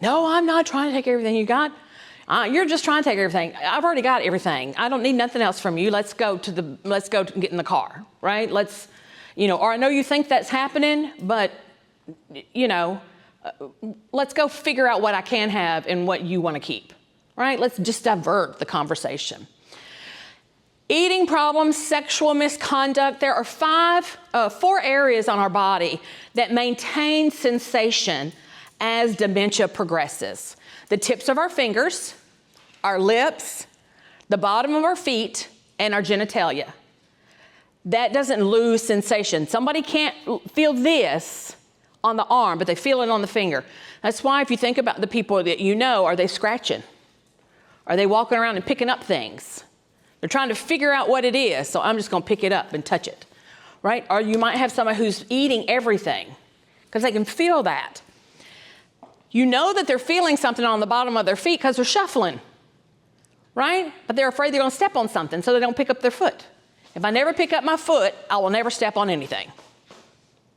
No, I'm not trying to take everything you got. You're just trying to take everything. I've already got everything. I don't need nothing else from you. Let's go get in the car, right? Or I know you think that's happening, but let's go figure out what I can have and what you want to keep, right? Let's just divert the conversation. Eating problems, sexual misconduct. There are 4 areas on our body that maintain sensation as dementia progresses. The tips of our fingers, our lips, the bottom of our feet, and our genitalia. That doesn't lose sensation. Somebody can't feel this on the arm, but they feel it on the finger. That's why if you think about the people that you know, are they scratching? Are they walking around and picking up things? They're trying to figure out what it is, so I'm just gonna pick it up and touch it, right? Or you might have somebody who's eating everything because they can feel that. You know that they're feeling something on the bottom of their feet because they're shuffling, right? But they're afraid they're going to step on something, so they don't pick up their foot. If I never pick up my foot, I will never step on anything.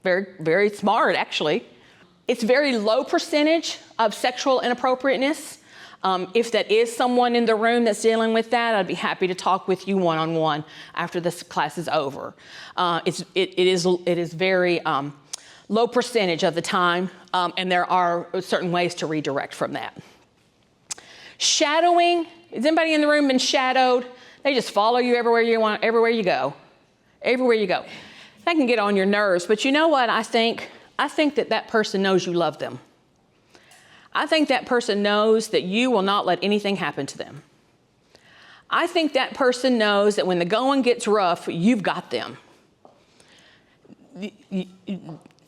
Very, very smart, actually. It's very low percentage of sexual inappropriateness. If that is someone in the room that's dealing with that, I'd be happy to talk with you one-on-one after this class is over. It is very low percentage of the time, and there are certain ways to redirect from that. Shadowing. Has anybody in the room been shadowed? They just follow you everywhere you want, everywhere you go. Everywhere you go. That can get on your nerves, but you know what I think? I think that person knows you love them. I think that person knows that you will not let anything happen to them. I think that person knows that when the going gets rough, you've got them.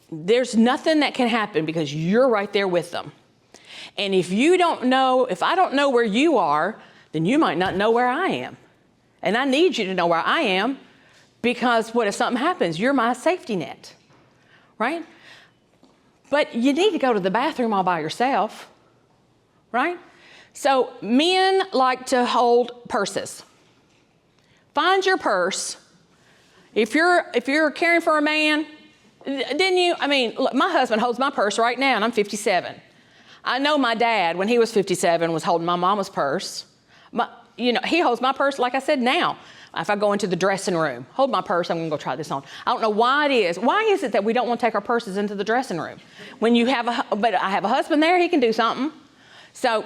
There's nothing that can happen because you're right there with them. And if I don't know where you are, then you might not know where I am. And I need you to know where I am, because what if something happens? You're my safety net, right? But you need to go to the bathroom all by yourself, right? So men like to hold purses. Find your purse. If you're caring for a man, look, my husband holds my purse right now, and I'm 57. I know my dad, when he was 57, was holding my mama's purse. He holds my purse, like I said, now. If I go into the dressing room, hold my purse, I'm going to go try this on. I don't know why it is. Why is it that we don't want to take our purses into the dressing room? But I have a husband there, he can do something. So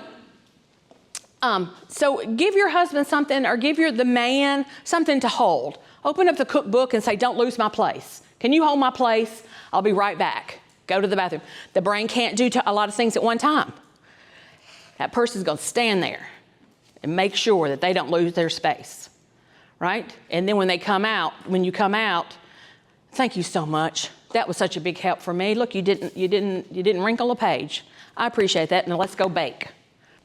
give your husband something, or give the man something to hold. Open up the cookbook and say, don't lose my place. Can you hold my place? I'll be right back. Go to the bathroom. The brain can't do a lot of things at one time. That person's going to stand there and make sure that they don't lose their space, right? And then when you come out, thank you so much. That was such a big help for me. Look, you didn't wrinkle a page. I appreciate that. Now let's go bake.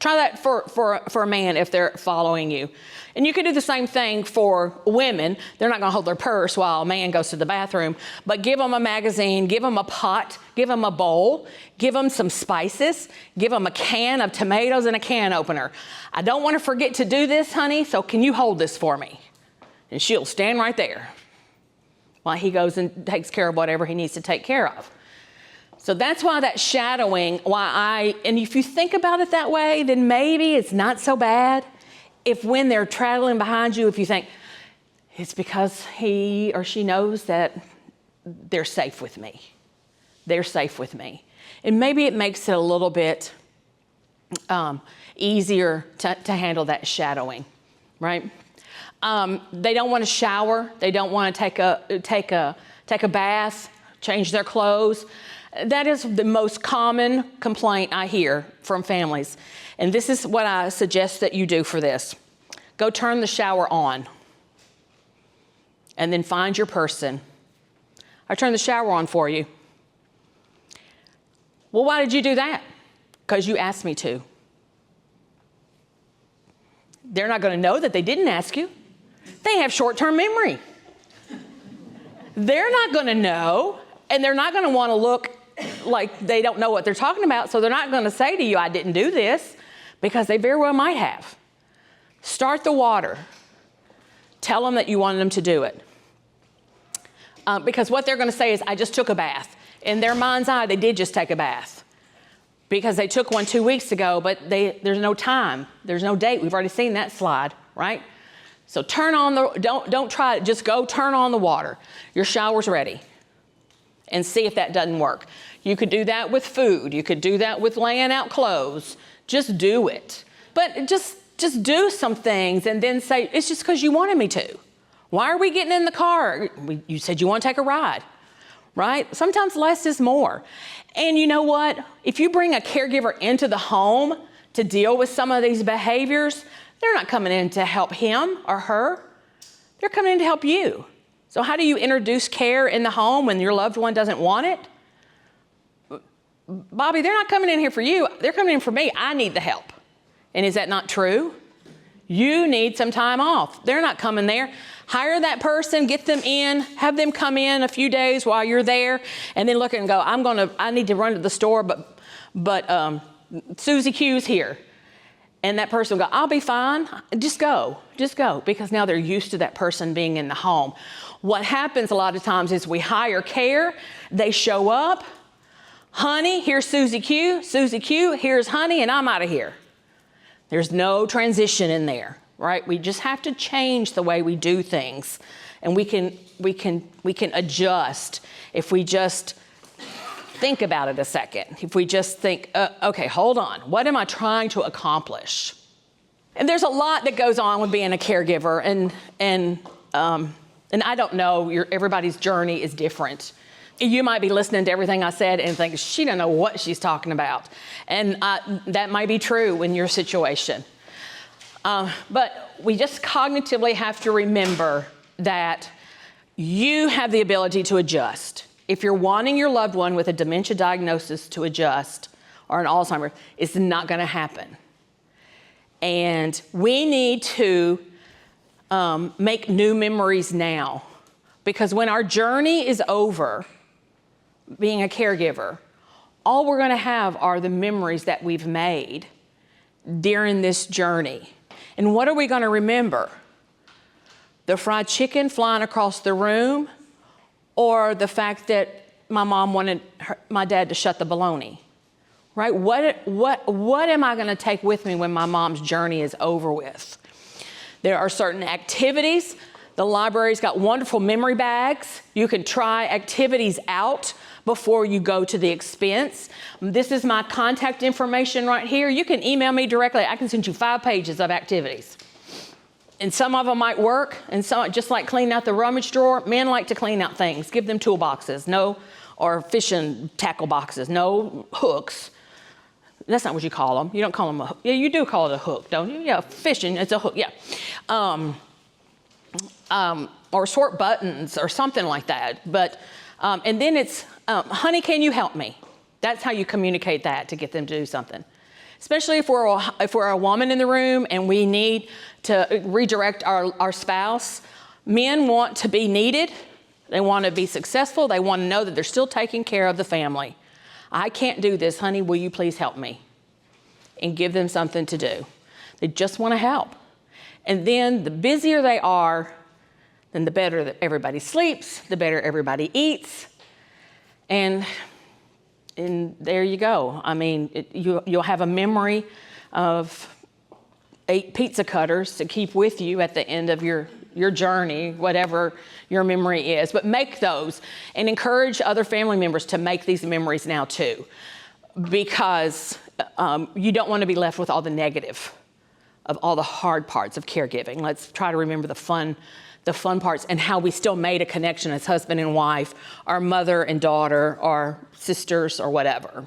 Try that for a man if they're following you. And you can do the same thing for women. They're not going to hold their purse while a man goes to the bathroom, but give them a magazine, give them a pot, give them a bowl, give them some spices, give them a can of tomatoes and a can opener. I don't want to forget to do this, honey, so can you hold this for me? And she'll stand right there while he goes and takes care of whatever he needs to take care of. So that's why that shadowing, and if you think about it that way, then maybe it's not so bad. If when they're traveling behind you, if you think, it's because he or she knows that they're safe with me. They're safe with me. And maybe it makes it a little bit easier to handle that shadowing, right? They don't want to shower. They don't want to take a bath, change their clothes. That is the most common complaint I hear from families. And this is what I suggest that you do for this. Go turn the shower on. And then find your person. I turned the shower on for you. Well, why did you do that? Because you asked me to. They're not going to know that they didn't ask you. They have short-term memory. They're not going to know, and they're not going to want to look like they don't know what they're talking about, so they're not going to say to you, I didn't do this, because they very well might have. Start the water. Tell them that you wanted them to do it. Because what they're going to say is, I just took a bath. In their mind's eye, they did just take a bath. Because they took one 2 weeks ago, but there's no time. There's no date. We've already seen that slide, right? So turn on don't try it. Just go turn on the water. Your shower's ready. And see if that doesn't work. You could do that with food. You could do that with laying out clothes. Just do it. But just do some things and then say, it's just because you wanted me to. Why are we getting in the car? You said you want to take a ride, right? Sometimes less is more. And you know what? If you bring a caregiver into the home to deal with some of these behaviors, they're not coming in to help him or her. They're coming in to help you. So how do you introduce care in the home when your loved one doesn't want it? Bobby, they're not coming in here for you. They're coming in for me. I need the help. And is that not true? You need some time off. They're not coming there. Hire that person, get them in, have them come in a few days while you're there, and then look and go, I need to run to the store, but Susie Q's here. And that person will go, I'll be fine, just go, because now they're used to that person being in the home. What happens a lot of times is we hire care, they show up, honey, here's Susie Q, here's honey, and I'm out of here. There's no transition in there, right? We just have to change the way we do things, and we can adjust if we just think about it a second. If we just think, okay, hold on, what am I trying to accomplish? And there's a lot that goes on with being a caregiver, and I don't know, everybody's journey is different. You might be listening to everything I said and think, she don't know what she's talking about. And that might be true in your situation. But we just cognitively have to remember that you have the ability to adjust. If you're wanting your loved one with a dementia diagnosis to adjust, or an Alzheimer, it's not going to happen. And we need to make new memories now. Because when our journey is over, being a caregiver, all we're going to have are the memories that we've made during this journey. And what are we going to remember? The fried chicken flying across the room, or the fact that my mom wanted my dad to shut the baloney, right? What am I going to take with me when my mom's journey is over with? There are certain activities. The library's got wonderful memory bags. You can try activities out before you go to the expense. This is my contact information right here. You can email me directly. I can send you 5 pages of activities. And some of them might work, and some, just like cleaning out the rummage drawer, men like to clean out things. Give them toolboxes, or fishing tackle boxes, no hooks. That's not what you call them. You don't call them a hook. Yeah, you do call it a hook, don't you? Yeah, fishing, it's a hook, yeah. Or sort buttons or something like that. But, and then it's, honey, can you help me? That's how you communicate that to get them to do something. Especially if we're a woman in the room and we need to redirect our spouse. Men want to be needed. They want to be successful. They want to know that they're still taking care of the family. I can't do this, honey, will you please help me? And give them something to do. They just want to help. And then the busier they are, then the better that everybody sleeps, the better everybody eats. And there you go. I mean, you'll have a memory of 8 pizza cutters to keep with you at the end of your journey, whatever your memory is. But make those and encourage other family members to make these memories now too, because you don't want to be left with all the negative of all the hard parts of caregiving. Let's try to remember the fun parts and how we still made a connection as husband and wife, or mother and daughter, or sisters, or whatever.